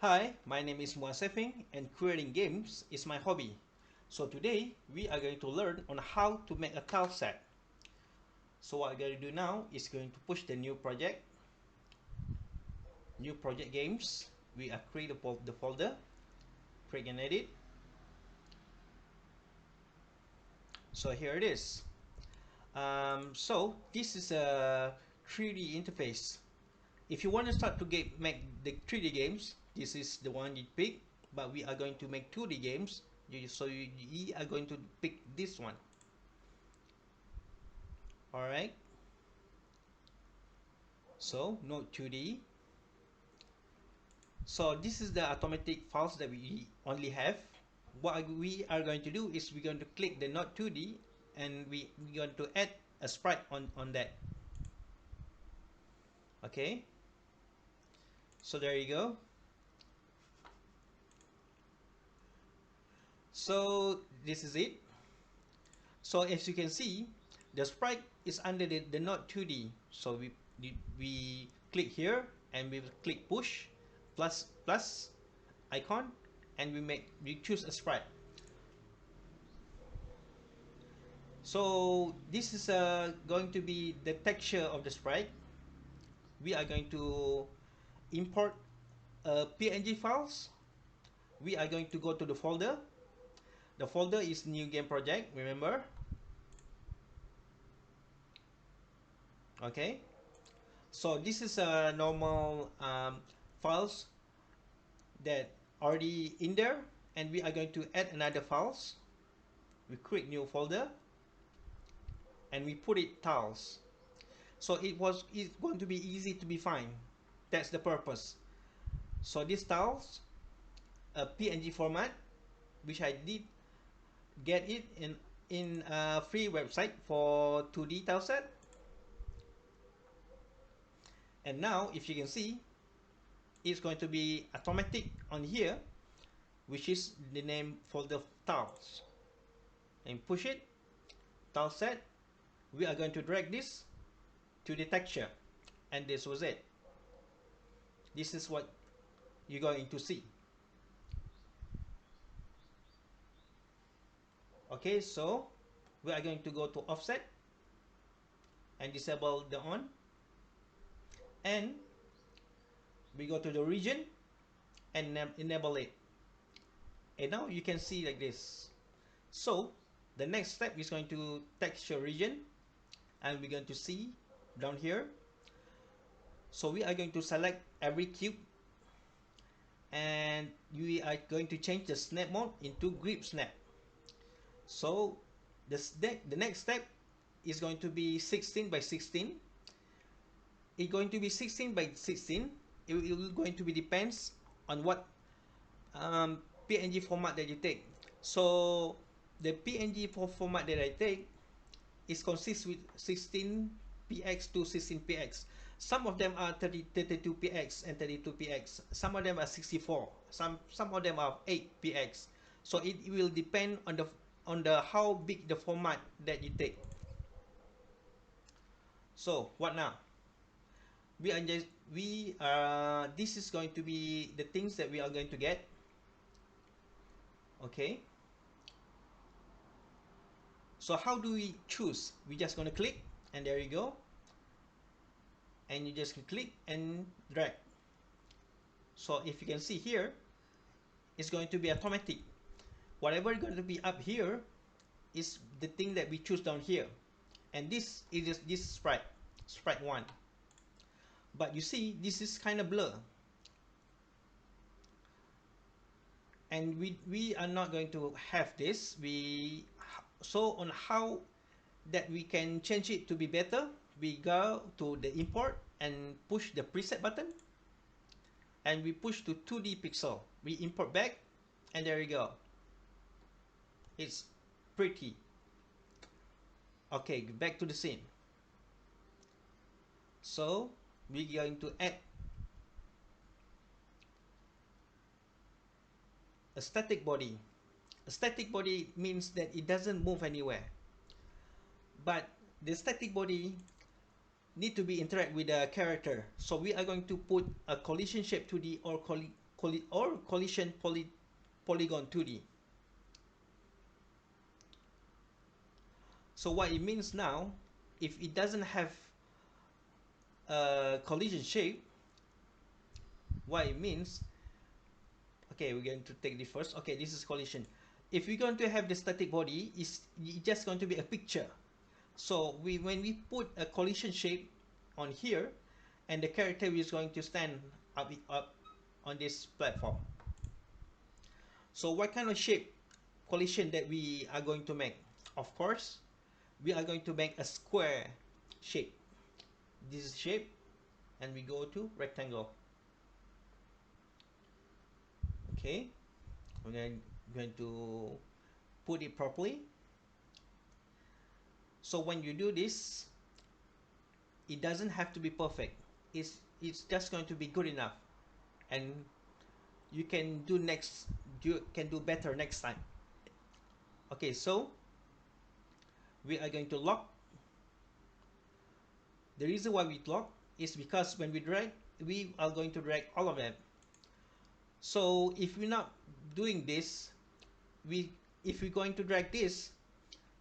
Hi, my name is Muasefing and creating games is my hobby. So today we are going to learn on how to make a tile set. So what I'm going to do now is going to push the new project games. We are create the folder, create and edit. So here it is. So this is a 3D interface. If you want to start to make the 3D games, this is the one you pick. But we are going to make 2D games, so you are going to pick this one. Alright, so node 2D. So this is the automatic files that we only have. What we are going to do is we're going to click the node 2D and we're going to add a sprite on that. Okay, so there you go. So this is it. So as you can see, the sprite is under the node 2D. So we click here and we will click push plus icon and we choose a sprite. So this is going to be the texture of the sprite. We are going to import PNG files. We are going to go to the folder. The folder is new game project, remember? Okay, so this is a normal files that already in there, and we are going to add another files. We create new folder and we put it tiles. So it's going to be easy to be find. That's the purpose. So this tiles a PNG format, which I did get it in a free website for 2D tileset. And now if you can see, it's going to be automatic on here, which is the name for the tiles. And push it, tileset. We are going to drag this to the texture, and this was it. This is what you're going to see. Okay, so we are going to go to offset and disable the on, and we go to the region and enable it, and now you can see like this. So the next step is going to texture region, and we're going to see down here. So we are going to select every cube, and we are going to change the snap mode into grip snap. So the next step is going to be 16 by 16. It's going to be 16 by 16. It will going to be depends on what PNG format that you take. So the PNG format that I take is consists with 16px to 16px. Some of them are 32px and 32px. Some of them are 64. Some of them are 8px. So it will depend on the how big the format that you take. So what now? This is going to be the things that we are going to get. Okay, so how do we choose? We just going to click, and there you go, and you just click and drag. So if you can see here, it's going to be automatic. Whatever is going to be up here is the thing that we choose down here, and this is just this sprite 1. But you see, this is kind of blur, and we are not going to have this. So on how that we can change it to be better, we go to the import and push the preset button, and we push to 2D pixel. We import back, and there you go. It's pretty. Okay, back to the scene. So we're going to add a static body. A static body means that it doesn't move anywhere, but the static body need to be interact with the character. So we are going to put a collision shape 2D or collision polygon 2D. So what it means now, if it doesn't have a collision shape, what it means, okay, we're going to take this first. Okay, this is collision. If we're going to have the static body, it's just going to be a picture. So when we put a collision shape on here, and the character is going to stand up on this platform. So what kind of shape collision that we are going to make? Of course, we are going to make a square shape. This is shape, and we go to rectangle. Okay, we're going to put it properly. So when you do this, it doesn't have to be perfect. It's just going to be good enough, and you can do better next time. Okay, so we are going to lock. The reason why we lock is because when we drag, we are going to drag all of them. So if we're not doing this, if we're going to drag this,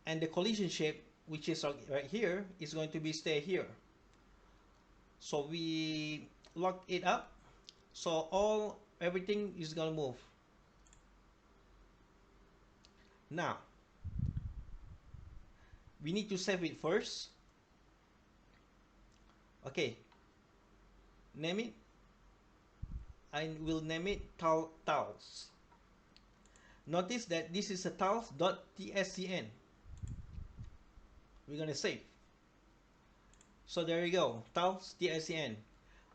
and the collision shape, which is right here, is going to be stay here. So we lock it up, so everything is gonna move. Now we need to save it first. Okay, name it. I will name it tiles. Notice that this is a tiles.tscn. We're gonna save. So there you go, tiles.tscn.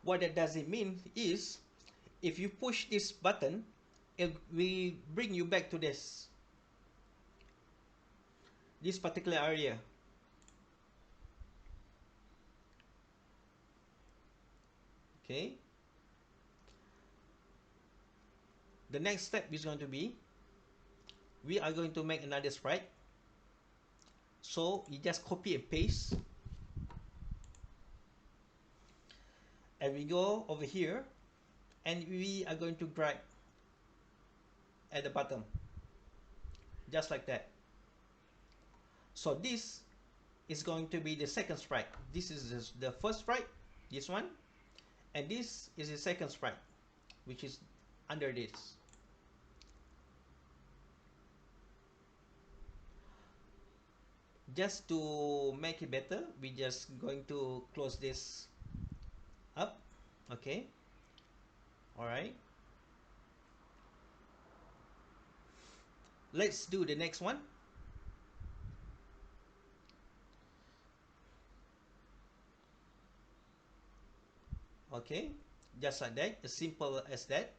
What that does it mean is, if you push this button, it will bring you back to this particular area. Okay. The next step is going to be, we are going to make another sprite. So you just copy and paste, and we go over here, and we are going to drag at the bottom, just like that. So this is going to be the second sprite. This is the first sprite, this one, and this is the second sprite, which is under this. Just to make it better, we just going to close this up. Okay, all right, let's do the next one. Okay, just like that, as simple as that.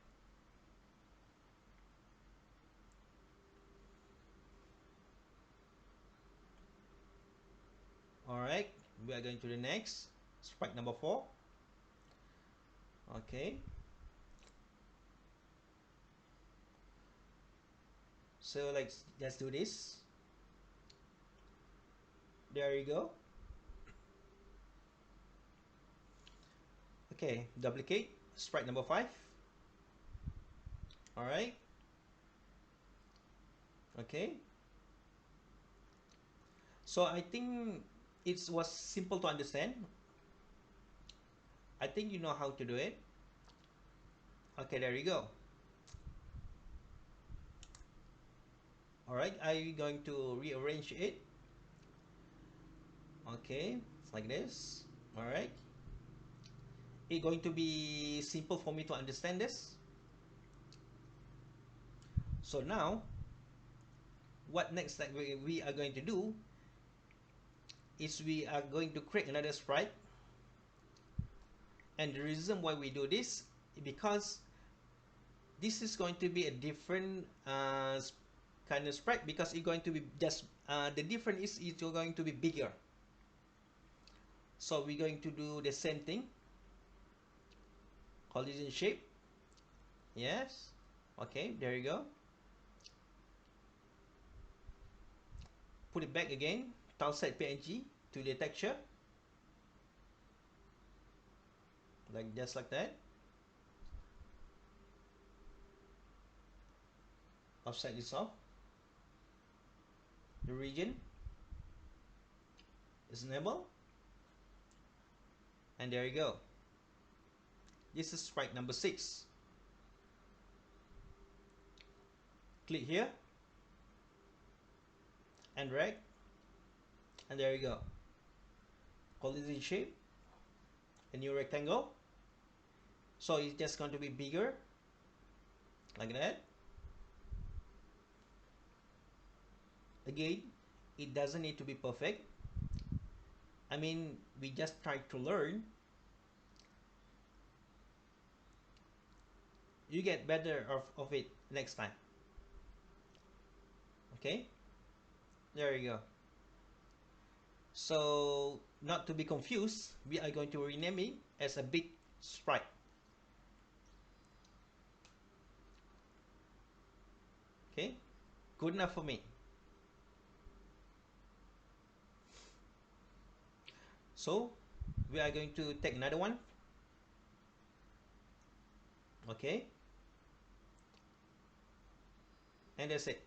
All right, we are going to the next sprite number 4. Okay, so let's do this. There you go. Okay, duplicate sprite number 5. All right. Okay, so I think it was simple to understand. I think you know how to do it. Okay, there you go. All right, I'm going to rearrange it. Okay, like this. All right, it's going to be simple for me to understand this. So now, what next that we are going to do is we are going to create another sprite. And the reason why we do this is because this is going to be a different kind of sprite, because it's going to be just the difference is it's going to be bigger. So we're going to do the same thing. Collision shape. Yes. Okay, there you go. Put it back again. Tileset PNG to the texture. Just like that. offset is off, the region is enabled, and there you go. This is sprite number 6. Click here and drag, and there you go. Collision shape, a new rectangle. So it's just going to be bigger like that. Again, it doesn't need to be perfect. I mean, we just try to learn. You get better of it next time. Okay, there you go. So not to be confused, we are going to rename it as a big sprite. Okay, good enough for me. So we are going to take another one. Okay, and that's it.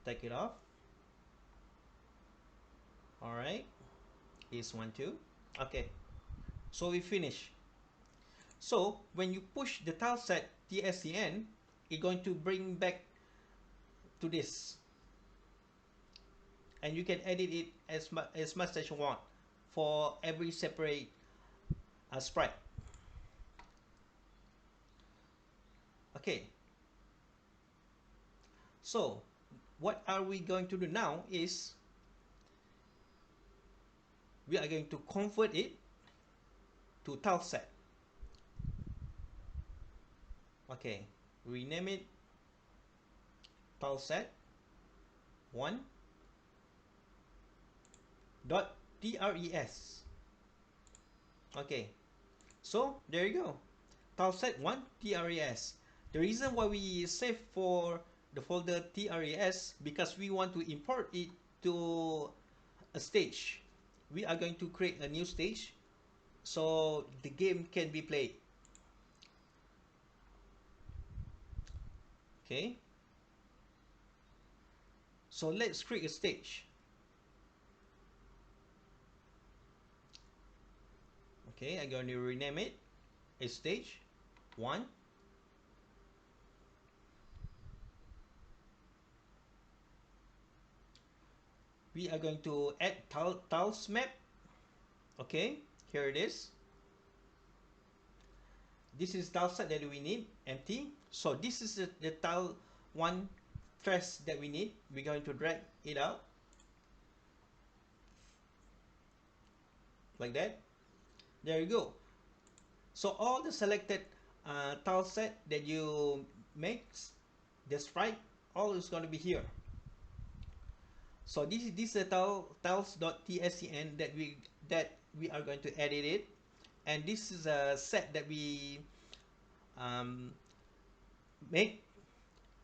Take it off. All right, here's one too. Okay, so we finish. So when you push the tileset TSCN, it's going to bring back to this, and you can edit it as much as you want for every separate sprite. Okay, so what are we going to do now is we are going to convert it to tileset. Okay, rename it tileset 1.tres. Okay, so there you go, tileset 1.tres. The reason why we save for the folder tres because we want to import it to a stage. We are going to create a new stage so the game can be played. Okay, so let's create a stage. Okay, I'm going to rename it a stage 1. We are going to add tiles map. Okay, here it is. This is tile set that we need, empty. So this is the tile 1 trace that we need. We're going to drag it out like that. There you go. So all the selected tile set that you make, the sprite, all is going to be here. So this is the tiles.tscn that we are going to edit it, and this is a set that we make,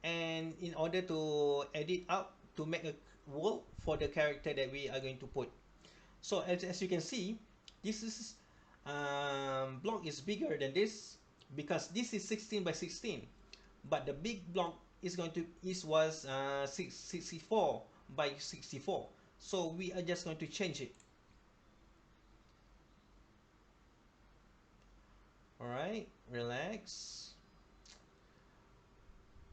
and in order to edit out to make a world for the character that we are going to put. So as you can see, this is block is bigger than this because this is 16 by 16, but the big block is going to was 64 by 64. So we are just going to change it. All right, relax.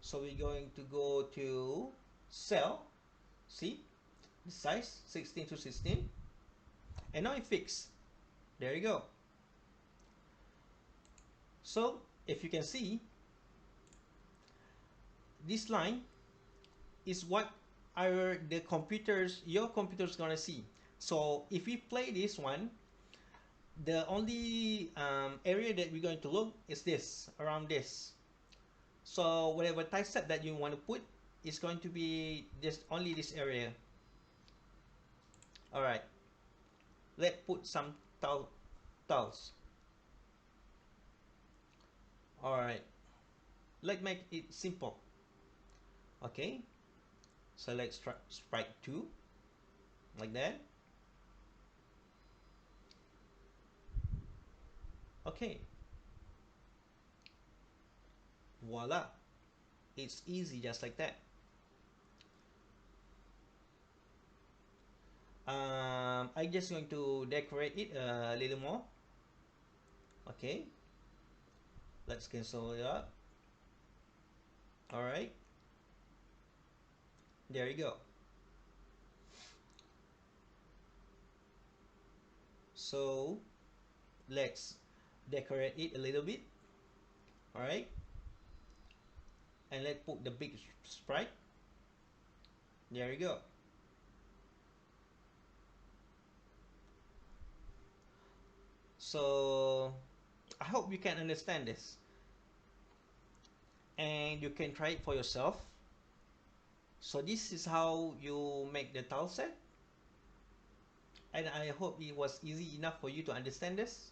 So we're going to go to cell. See the size 16 to 16, and now it fixed. There you go. So if you can see, this line is what your computer's gonna see. So if we play this one, the only area that we're going to look is this, around this. So whatever tileset that you want to put is going to be just only this area. All right, let's put some tiles. All right, let's make it simple. Okay, select sprite 2 like that. Okay, voila. It's easy just like that. I'm just going to decorate it a little more. Okay, let's cancel it up. All right, there you go. So let's decorate it a little bit. All right, and let's put the big sprite. There you go. So I hope you can understand this and you can try it for yourself. So this is how you make the tile set, and I hope it was easy enough for you to understand this.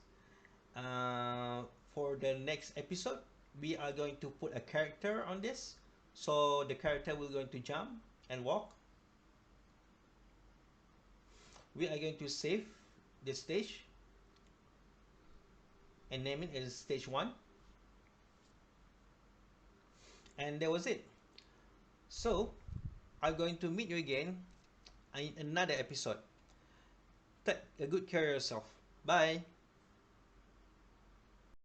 For the next episode, we are going to put a character on this, so the character will going to jump and walk. We are going to save the stage and name it as stage 1, and that was it. So I'm going to meet you again in another episode. Take a good care of yourself. Bye.